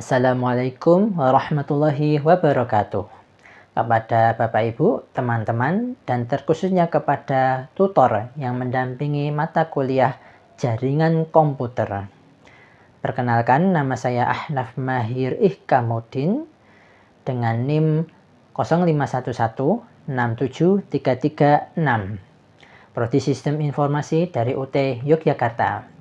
Assalamualaikum warahmatullahi wabarakatuh. Kepada Bapak Ibu, teman-teman, dan terkhususnya kepada tutor yang mendampingi mata kuliah jaringan komputer. Perkenalkan, nama saya Ahnaf Mahir Ihkamudin dengan NIM 051167336. Prodi Sistem Informasi dari UT Yogyakarta.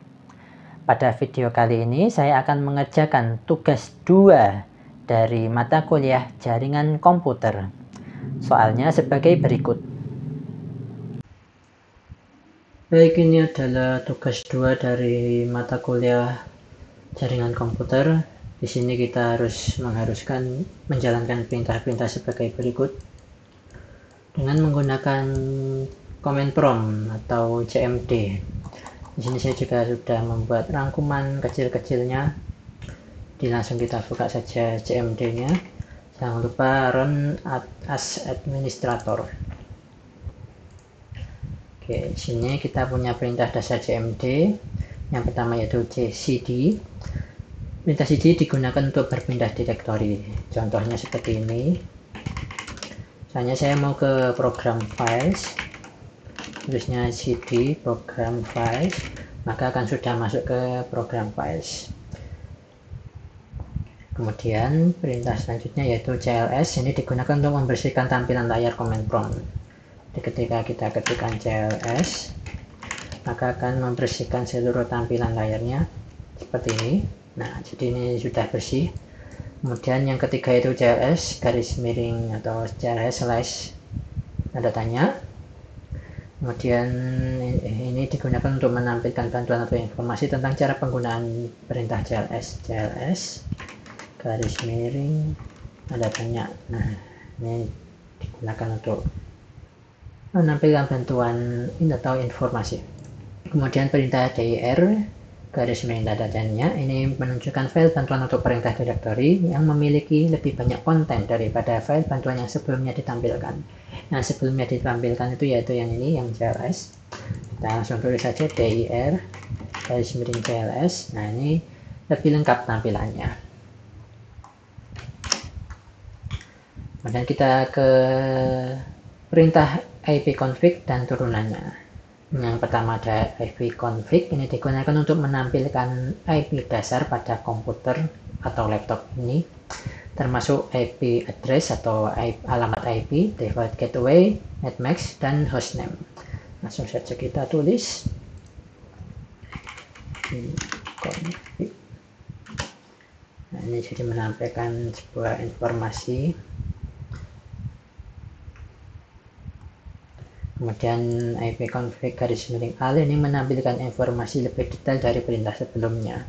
Pada video kali ini saya akan mengerjakan tugas 2 dari mata kuliah jaringan komputer. Soalnya sebagai berikut. Baik, ini adalah tugas 2 dari mata kuliah jaringan komputer. Di sini kita harus menjalankan perintah-perintah sebagai berikut. Dengan menggunakan command prompt atau CMD. Di sini saya juga sudah membuat rangkuman kecil-kecilnya. Langsung kita buka saja CMD-nya. Jangan lupa run as administrator. Oke, di sini kita punya perintah dasar CMD. Yang pertama yaitu cd. Perintah cd digunakan untuk berpindah direktori. Contohnya seperti ini. Misalnya saya mau ke program files. Tulisnya cd program files, maka akan sudah masuk ke program files. Kemudian perintah selanjutnya yaitu cls. Ini digunakan untuk membersihkan tampilan layar command prompt. Jadi ketika kita ketikkan cls, maka akan membersihkan seluruh tampilan layarnya seperti ini. Nah, jadi ini sudah bersih. Kemudian yang ketiga itu cls garis miring atau cls slash tanda tanya. Kemudian ini digunakan untuk menampilkan bantuan atau informasi tentang cara penggunaan perintah cls garis miring tanda tanya. Nah, ini digunakan untuk menampilkan bantuan atau informasi. Kemudian perintah dir garis miring tanda tanya ini menunjukkan file bantuan untuk perintah directory yang memiliki lebih banyak konten daripada file bantuan yang sebelumnya ditampilkan. Nah, sebelumnya ditampilkan itu yaitu yang ini, yang cls. Kita langsung tulis saja dir garis miring cls. Nah, ini lebih lengkap tampilannya. Kemudian kita ke perintah ipconfig dan turunannya. Yang pertama ada ipconfig. Ini digunakan untuk menampilkan IP dasar pada komputer atau laptop ini, termasuk IP address atau alamat IP, default gateway, netmask, dan hostname. Langsung saja kita tulis config. Nah, ini jadi menampilkan sebuah informasi. Kemudian ipconfig garis miring al ini menampilkan informasi lebih detail dari perintah sebelumnya,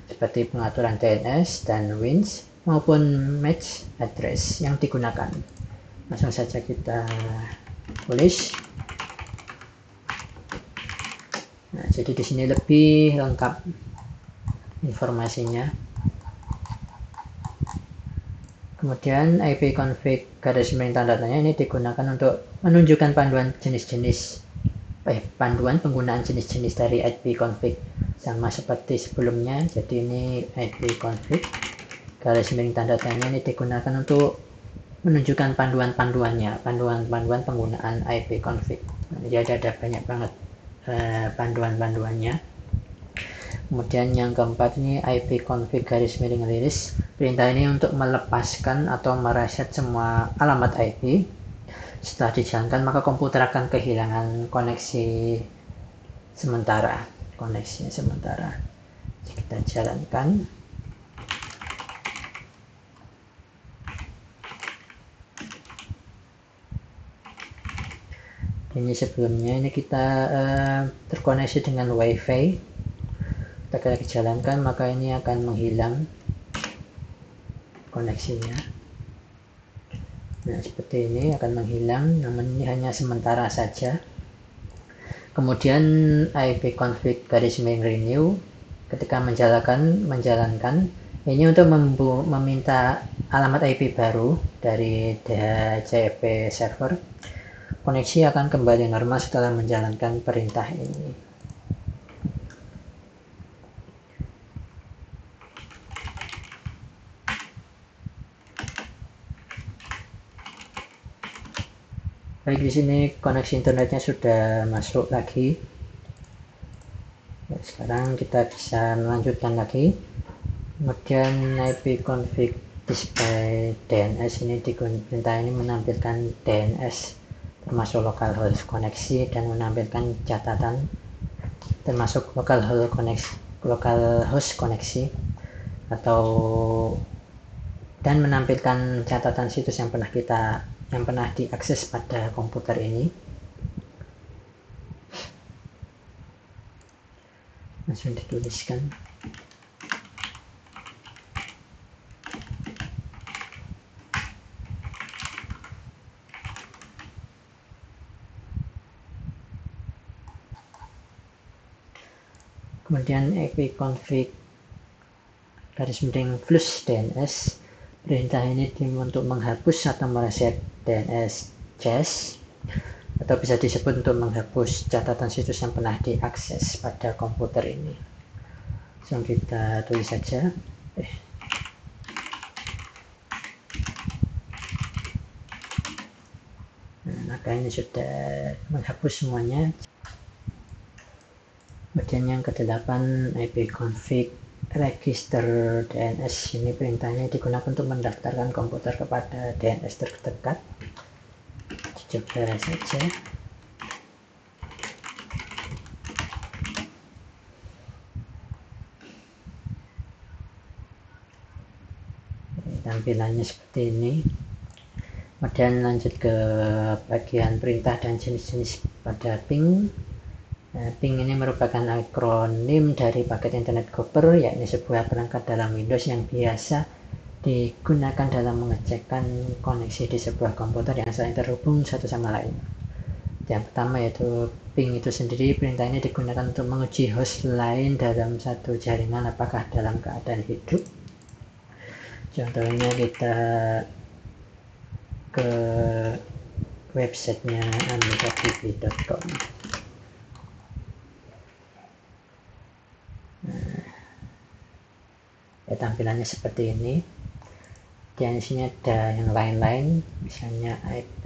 seperti pengaturan DNS dan WINS maupun match address yang digunakan. Langsung saja kita tulis. Nah, jadi di sini lebih lengkap informasinya. Kemudian ipconfig garis miring tanda tanya ini digunakan untuk menunjukkan panduan penggunaan jenis-jenis dari ipconfig sama seperti sebelumnya. Jadi ini ipconfig garis miring tanda tanya ini digunakan untuk menunjukkan panduan-panduannya, panduan penggunaan ipconfig. Jadi ada banyak banget panduan-panduannya. Kemudian yang keempat ini ipconfig garis miring release. Perintah ini untuk melepaskan atau mereset semua alamat IP. Setelah dijalankan maka komputer akan kehilangan koneksinya sementara. Jadi kita jalankan. Ini sebelumnya ini kita terkoneksi dengan WiFi. Kita jalankan maka ini akan menghilang koneksinya. Nah, seperti ini akan menghilang, namun ini hanya sementara saja. Kemudian ipconfig garis miring renew ketika menjalankan ini untuk meminta alamat IP baru dari DHCP server. Koneksi akan kembali normal setelah menjalankan perintah ini. Baik, di sini koneksi internetnya sudah masuk lagi. Sekarang kita bisa melanjutkan lagi. Kemudian ipconfig display DNS ini di perintah ini menampilkan DNS termasuk localhost koneksi dan menampilkan catatan termasuk localhost koneksi atau dan menampilkan catatan situs yang pernah diakses pada komputer ini. Langsung dituliskan. Kemudian ipconfig /flush DNS. Perintah ini untuk menghapus atau mereset DNS cache, atau bisa disebut untuk menghapus catatan situs yang pernah diakses pada komputer ini. Langsung kita tulis saja. Maka ini sudah menghapus semuanya. Kemudian yang ke-8 ipconfig register DNS. Ini perintahnya digunakan untuk mendaftarkan komputer kepada DNS terdekat. Coba saja. Tampilannya seperti ini. Kemudian lanjut ke bagian perintah dan jenis-jenis pada ping. Ping ini merupakan akronim dari paket internet gopher, yakni sebuah perangkat dalam Windows yang biasa digunakan dalam mengecekkan koneksi di sebuah komputer yang saling terhubung satu sama lain. Yang pertama yaitu ping itu sendiri. Perintah ini digunakan untuk menguji host lain dalam satu jaringan apakah dalam keadaan hidup. Contohnya kita ke websitenya amigabv.com. Tampilannya seperti ini. Dan di sini ada yang lain-lain, misalnya IP,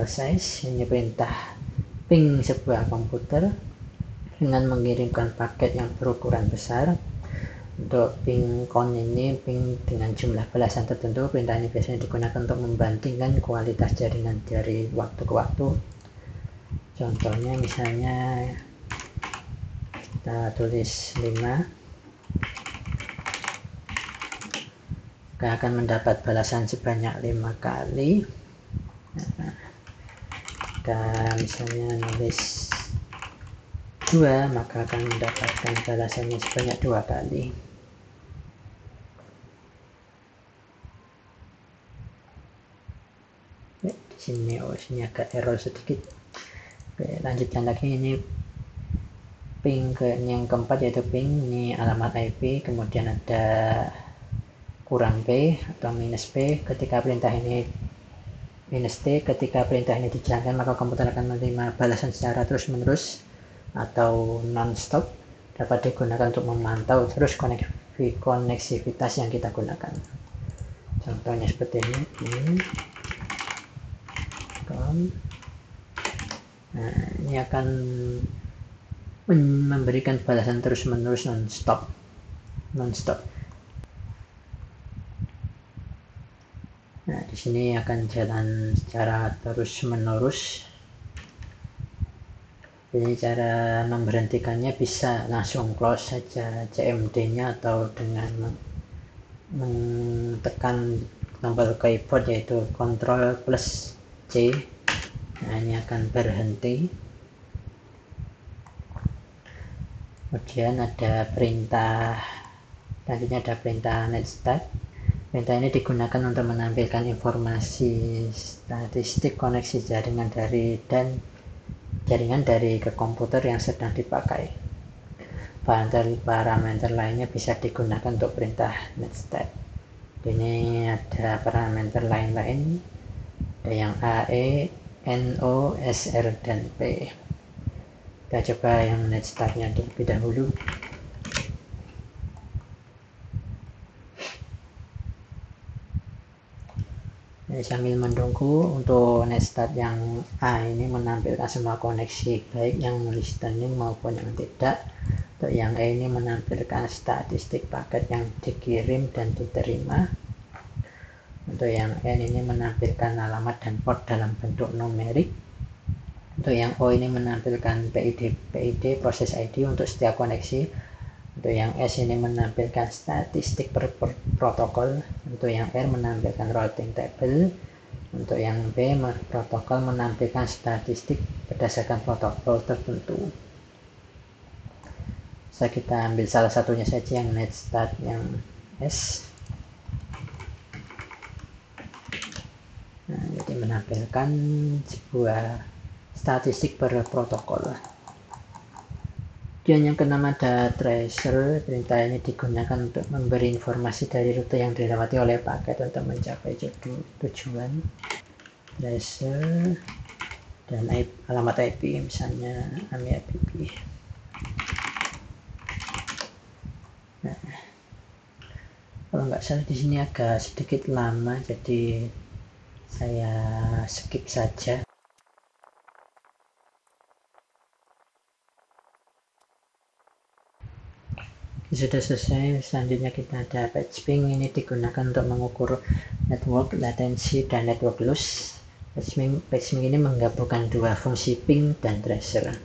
size. Ini perintah ping sebuah komputer dengan mengirimkan paket yang berukuran besar. Untuk ping count ini, ping dengan jumlah belasan tertentu. Perintah ini biasanya digunakan untuk membandingkan kualitas jaringan dari waktu ke waktu. Contohnya misalnya kita tulis 5, maka akan mendapat balasan sebanyak 5 kali. Jika misalnya nulis 2, maka akan mendapatkan balasannya sebanyak 2 kali. Di sini agak error sedikit. Lanjutkan lagi. Ini ping yang keempat yaitu ping, ini alamat IP, kemudian ada kurang P atau minus P. Ketika perintah ini minus T, ketika perintah ini dijalankan maka komputer akan menerima balasan secara terus menerus atau non-stop. Dapat digunakan untuk memantau terus koneksivitas yang kita gunakan. Contohnya seperti ini. Nah, ini akan memberikan balasan terus menerus non-stop. Nah, di sini akan jalan secara terus-menerus. Ini cara memberhentikannya bisa langsung close saja CMD-nya atau dengan menekan tombol keyboard yaitu Ctrl plus C. Nah, ini akan berhenti. Kemudian ada perintah, selanjutnya ada perintah netstart. Perintah ini digunakan untuk menampilkan informasi statistik koneksi jaringan dari ke komputer yang sedang dipakai. Parameter lainnya bisa digunakan untuk perintah netstart. Ini ada parameter lain-lain, ada yang AE, NO, SR, dan P. Kita coba yang netstartnya terlebih dahulu. Jadi sambil menunggu untuk netstart yang A ini menampilkan semua koneksi baik yang listening maupun yang tidak. Untuk yang E ini menampilkan statistik paket yang dikirim dan diterima. Untuk yang N ini menampilkan alamat dan port dalam bentuk numerik. Untuk yang O ini menampilkan PID proses ID untuk setiap koneksi. Untuk yang S ini menampilkan statistik per protokol. Untuk yang R menampilkan routing table. Untuk yang B protokol menampilkan statistik berdasarkan protokol tertentu. Kita ambil salah satunya saja, yang netstart yang S. Nah, jadi menampilkan sebuah statistik per protokol. Dan yang keenam ada tracer. Perintah ini digunakan untuk memberi informasi dari rute yang dilewati oleh paket untuk mencapai tujuan. Tracer dan alamat IP, misalnya AMI IPP. Nah, kalau nggak salah di sini agak sedikit lama, jadi saya skip saja. Sudah selesai. Selanjutnya kita ada patchping. Ini digunakan untuk mengukur network latency dan network loss. Patchping ini menggabungkan dua fungsi ping dan tracer.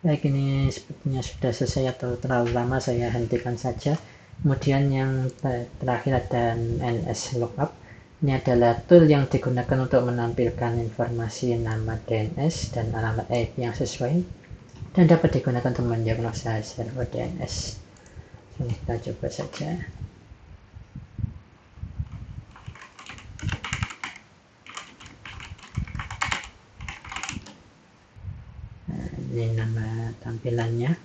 Baik, ini sepertinya sudah selesai atau terlalu lama, saya hentikan saja. Kemudian yang terakhir ada NS lookup. Ini adalah tool yang digunakan untuk menampilkan informasi nama DNS dan alamat IP yang sesuai, dan dapat digunakan untuk mendiagnosa server DNS. Kita coba saja. Nah, ini nama tampilannya,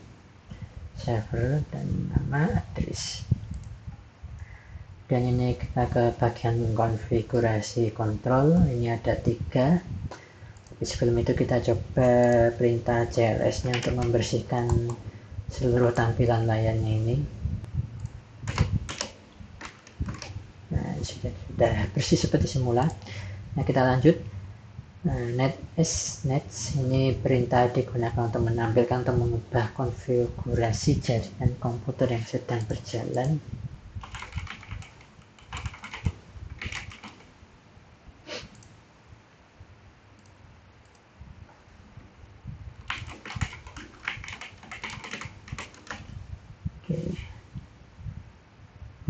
server dan nama address. Dan ini kita ke bagian konfigurasi kontrol. Ini ada 3. Tapi sebelum itu kita coba perintah CLS nya untuk membersihkan seluruh tampilan layarnya ini. Nah, sudah bersih seperti semula. Nah, kita lanjut. Nets ini perintah digunakan untuk menampilkan atau mengubah konfigurasi jaringan komputer yang sedang berjalan.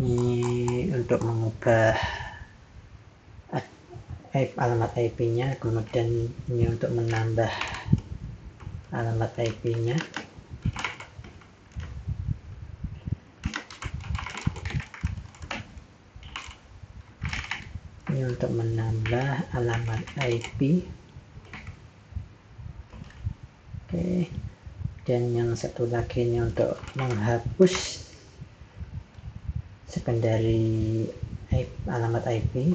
Ini untuk mengubah alamat IP-nya, kemudian ini untuk menambah alamat IP-nya. Ini untuk menambah alamat IP. Oke. Dan yang satu lagi ini untuk menghapus secondary alamat IP.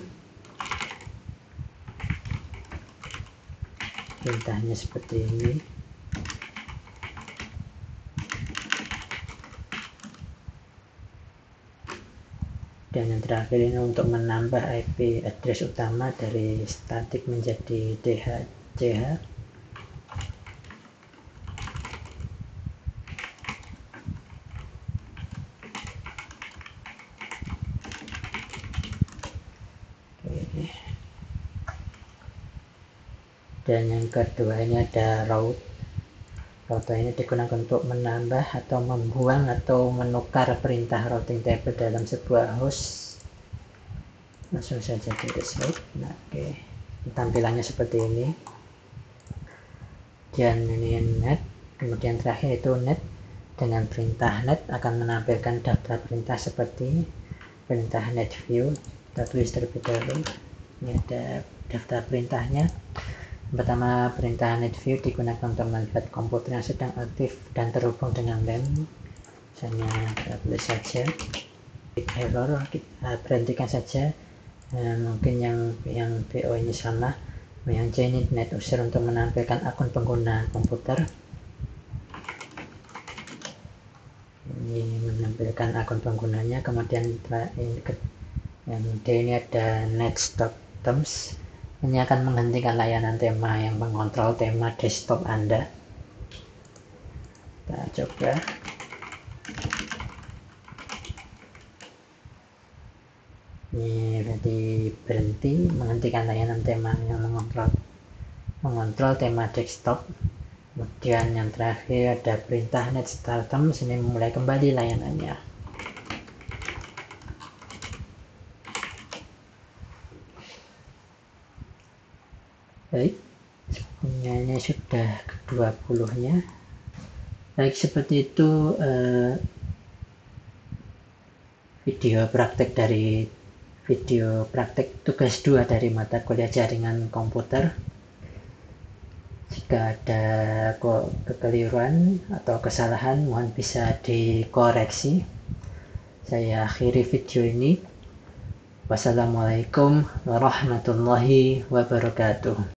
Perintahnya seperti ini. Dan yang terakhir ini untuk menambah IP address utama dari static menjadi DHCH. Dan yang kedua ini ada route. Route ini digunakan untuk menambah atau membuang atau menukar perintah routing table dalam sebuah host. Langsung saja kita slide. Nah, oke. Tampilannya seperti ini. Dan ini net. Kemudian terakhir itu net. Dengan perintah net akan menampilkan daftar perintah seperti perintah net view. Kita tulis terlebih dahulu. Ini ada daftar perintahnya. Pertama, perintah net view digunakan untuk melihat komputer yang sedang aktif dan terhubung dengan LAN. Misalnya kita tulis saja error, kita berhentikan saja. Mungkin yang BO ini salah, Yang C ini net user untuk menampilkan akun pengguna komputer. Ini menampilkan akun penggunanya. Kemudian yang D ini ada net stop terms. Ini akan menghentikan layanan tema yang mengontrol tema desktop Anda. Kita coba. Ini berarti berhenti, menghentikan layanan tema yang mengontrol tema desktop. Kemudian yang terakhir ada perintah net start terms, ini memulai kembali layanannya. Baik, ini sudah ke-20-nya. Baik, seperti itu video praktek tugas 2 dari mata kuliah jaringan komputer. Jika ada kekeliruan atau kesalahan, mohon bisa dikoreksi. Saya akhiri video ini. Wassalamualaikum warahmatullahi wabarakatuh.